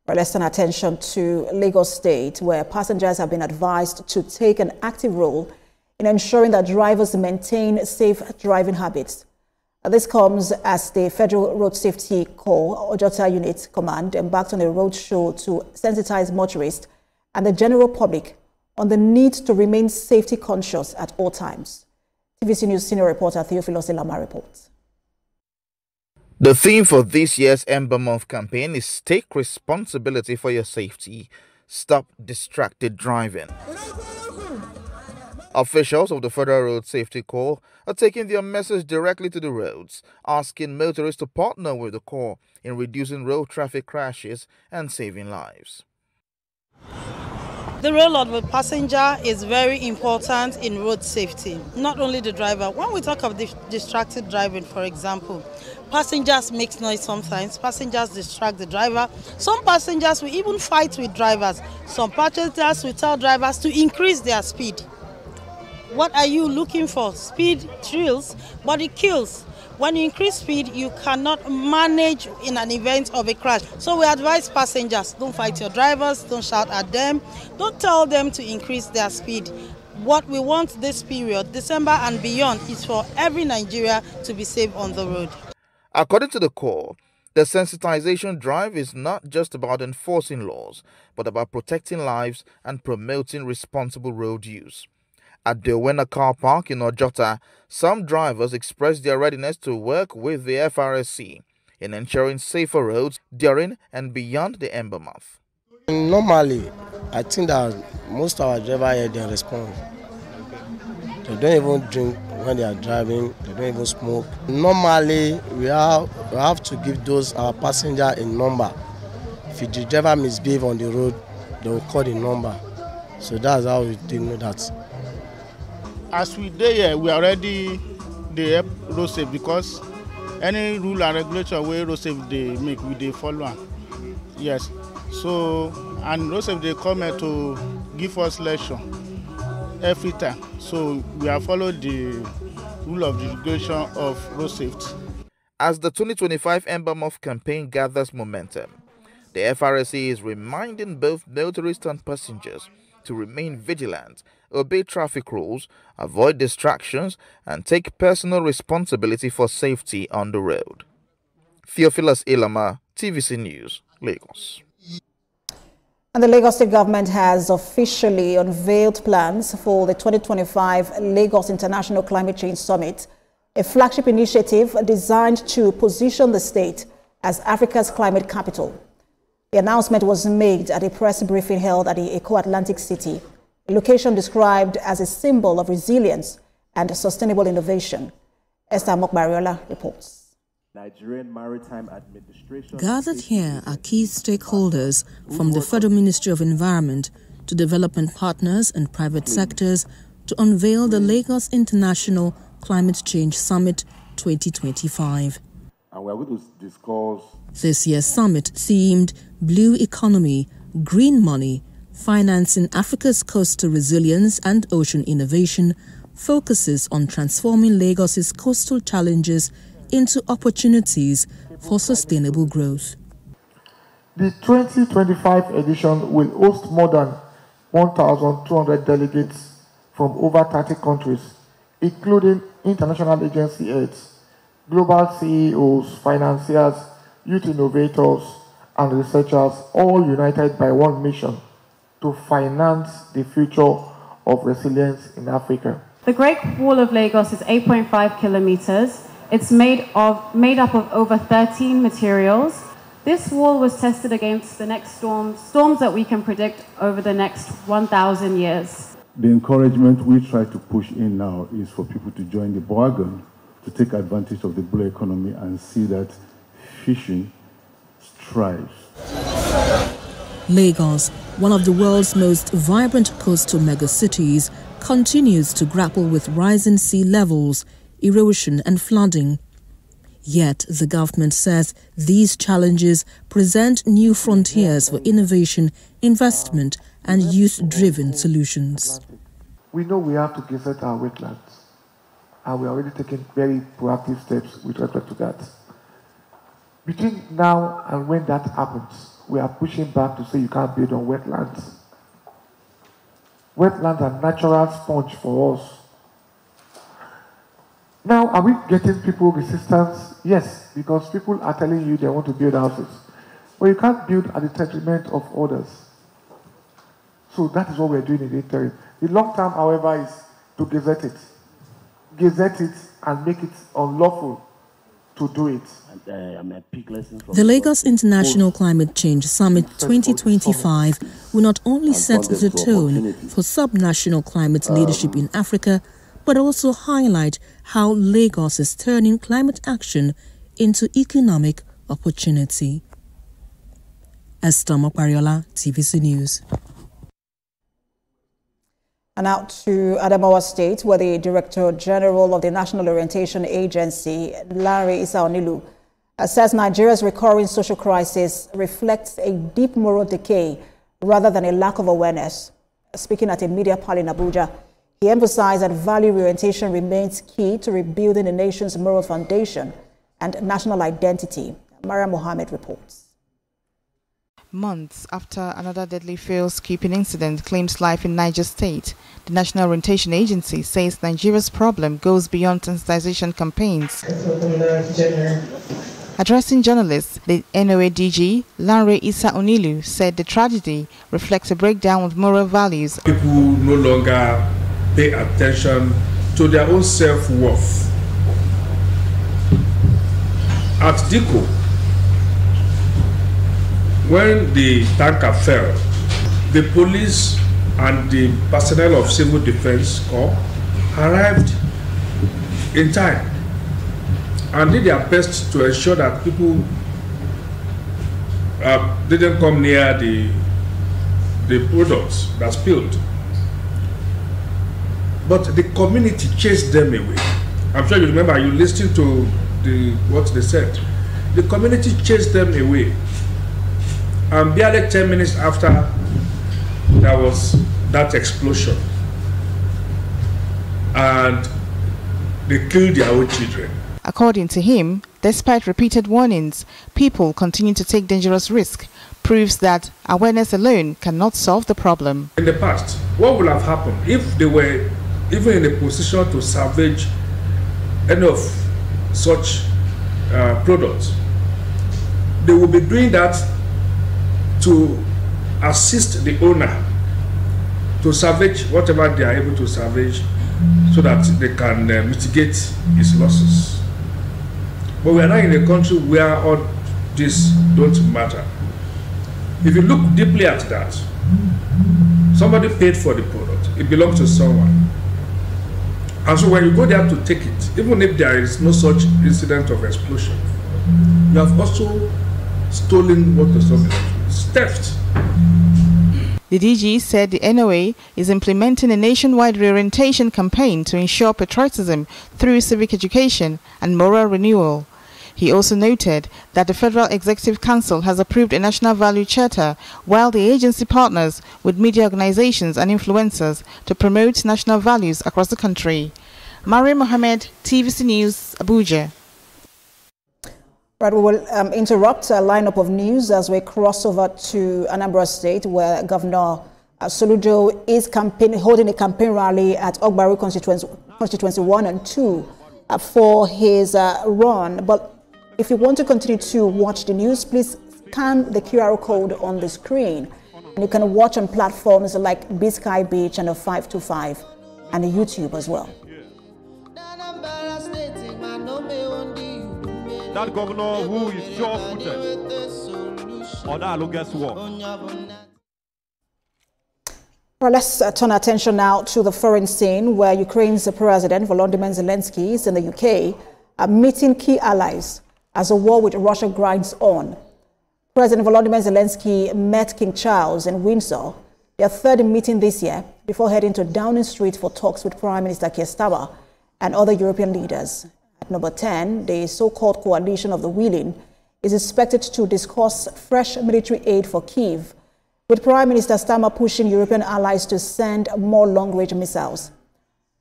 Well, let's turn attention to Lagos State, where passengers have been advised to take an active role in ensuring that drivers maintain safe driving habits. This comes as the Federal Road Safety Corps, Ojota Unit Command, embarked on a roadshow to sensitize motorists and the general public on the need to remain safety conscious at all times. TVC News senior reporter Theophilus Ilama reports. The theme for this year's Ember Month campaign is Take Responsibility for Your Safety. Stop Distracted Driving. Officials of the Federal Road Safety Corps are taking their message directly to the roads, asking motorists to partner with the Corps in reducing road traffic crashes and saving lives. The role of the passenger is very important in road safety, not only the driver. When we talk of distracted driving, for example, passengers make noise sometimes, passengers distract the driver. Some passengers will even fight with drivers. Some passengers will tell drivers to increase their speed. What are you looking for? Speed thrills, but it kills. When you increase speed, you cannot manage in an event of a crash. So we advise passengers, don't fight your drivers, don't shout at them, don't tell them to increase their speed. What we want this period, December and beyond, is for every Nigeria to be safe on the road. According to the Corps, the sensitization drive is not just about enforcing laws, but about protecting lives and promoting responsible road use. At the Owena Car Park in Ojota, some drivers expressed their readiness to work with the FRSC in ensuring safer roads during and beyond the Ember Month. Normally, I think that most of our drivers here don't respond. They don't even drink when they are driving, they don't even smoke. Normally, we have to give those our passengers a number. If the driver misbehave on the road, they will call the number. So that's how we know that. As we dey here, we already help road safe because any rule and regulation where road safe they make, we dey follow am. Yes. So and road safe they come here to give us lecture every time. So we have followed the rule of the regulation of road safety. As the 2025 Ember Month campaign gathers momentum, the FRSC is reminding both motorists and passengers to remain vigilant, obey traffic rules, avoid distractions, and take personal responsibility for safety on the road. Theophilus Ilama, TVC News, Lagos. And the Lagos State government has officially unveiled plans for the 2025 Lagos International Climate Change Summit, a flagship initiative designed to position the state as Africa's climate capital. The announcement was made at a press briefing held at the Eco Atlantic City, a location described as a symbol of resilience and sustainable innovation. Esther Mokbariola reports. Nigerian Maritime Administration. Gathered here are key stakeholders from the Federal Ministry of Environment to development partners and private sectors to unveil the Lagos International Climate Change Summit 2025. And we are going to discuss. This year's summit themed Blue Economy, Green Money, Financing Africa's Coastal Resilience and Ocean Innovation focuses on transforming Lagos's coastal challenges into opportunities for sustainable growth. The 2025 edition will host more than 1,200 delegates from over 30 countries, including international agency heads, global CEOs, financiers, youth innovators, and researchers, all united by one mission: to finance the future of resilience in Africa. The Great Wall of Lagos is 8.5 kilometers. It's made up of over 13 materials. This wall was tested against the next storms that we can predict over the next 1,000 years. The encouragement we try to push in now is for people to join the bargain, to take advantage of the blue economy and see that fishing thrives. Lagos, one of the world's most vibrant coastal megacities, continues to grapple with rising sea levels, erosion and flooding. Yet, the government says these challenges present new frontiers for innovation, investment and youth-driven solutions. We know we have to gazette our wetlands, and we're already taking very proactive steps with respect to that. Between now and when that happens, we are pushing back to say you can't build on wetlands. Wetlands are natural sponge for us. Now, are we getting people resistance? Yes, because people are telling you they want to build houses. But you can't build at the detriment of others. So that is what we're doing in the interim. The long term, however, is to gazette it. Gazette it and make it unlawful to do it. The Lagos International Climate Change Summit 2025 will not only set the tone for subnational climate leadership in Africa, but also highlight how Lagos is turning climate action into economic opportunity. Esther Mokwariola, TVC News. And out to Adamawa State, where the Director General of the National Orientation Agency, Lanre Issa Onilu, says Nigeria's recurring social crisis reflects a deep moral decay rather than a lack of awareness. Speaking at a media pal in Abuja, he emphasized that value orientation remains key to rebuilding the nation's moral foundation and national identity. Maria Mohammed reports. Months after another deadly fuel-skipping incident claims life in Niger State, the National Orientation Agency says Nigeria's problem goes beyond sensitization campaigns. Addressing journalists, the NOA DG, Lanre Issa Onilu, said the tragedy reflects a breakdown of moral values. People no longer pay attention to their own self-worth. At Diko, when the tanker fell, the police and the personnel of Civil Defense Corps arrived in time and did their best to ensure that people didn't come near the products that spilled. But the community chased them away. I'm sure you remember, you listened to what they said. The community chased them away. And barely 10 minutes after there was that explosion, and they killed their own children. According to him, despite repeated warnings, people continue to take dangerous risks, proves that awareness alone cannot solve the problem. In the past, what would have happened if they were even in a position to salvage any of such products? They will be doing that to assist the owner to salvage whatever they are able to salvage so that they can mitigate his losses. But we are now in a country where all this don't matter. If you look deeply at that, somebody paid for the product. It belongs to someone. And so when you go there to take it, even if there is no such incident of explosion, you have also stolen what does not belong to you. It's theft. The DG said the NOA is implementing a nationwide reorientation campaign to ensure patriotism through civic education and moral renewal. He also noted that the Federal Executive Council has approved a national value charter, while the agency partners with media organizations and influencers to promote national values across the country. Maria Mohammed, TVC News, Abuja. Right, we will interrupt a lineup of news as we cross over to Anambra State, where Governor Soludo is holding a campaign rally at Ogbaru constituency 1 and 2 for his run. But if you want to continue to watch the news, please scan the QR code on the screen. And you can watch on platforms like Biscay Beach and 525 and YouTube as well. That governor who is sure-footed, or that will guess what? Well, let's turn our attention now to the foreign scene, where Ukraine's President Volodymyr Zelensky is in the UK, meeting key allies as the war with Russia grinds on. President Volodymyr Zelensky met King Charles in Windsor, their third meeting this year, before heading to Downing Street for talks with Prime Minister Keir Starmer and other European leaders. At number 10, the so-called Coalition of the Willing is expected to discuss fresh military aid for Kyiv, with Prime Minister Starmer pushing European allies to send more long-range missiles.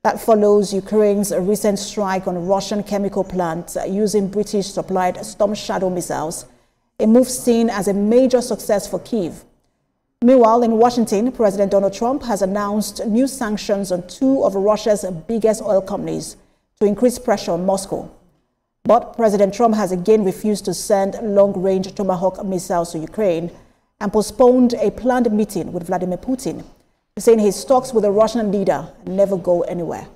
That follows Ukraine's recent strike on Russian chemical plants using British-supplied Storm Shadow missiles a move seen as a major success for Kyiv. Meanwhile, in Washington, President Donald Trump has announced new sanctions on two of Russia's biggest oil companies to increase pressure on Moscow. But President Trump has again refused to send long-range Tomahawk missiles to Ukraine and postponed a planned meeting with Vladimir Putin, saying his talks with the Russian leader never go anywhere.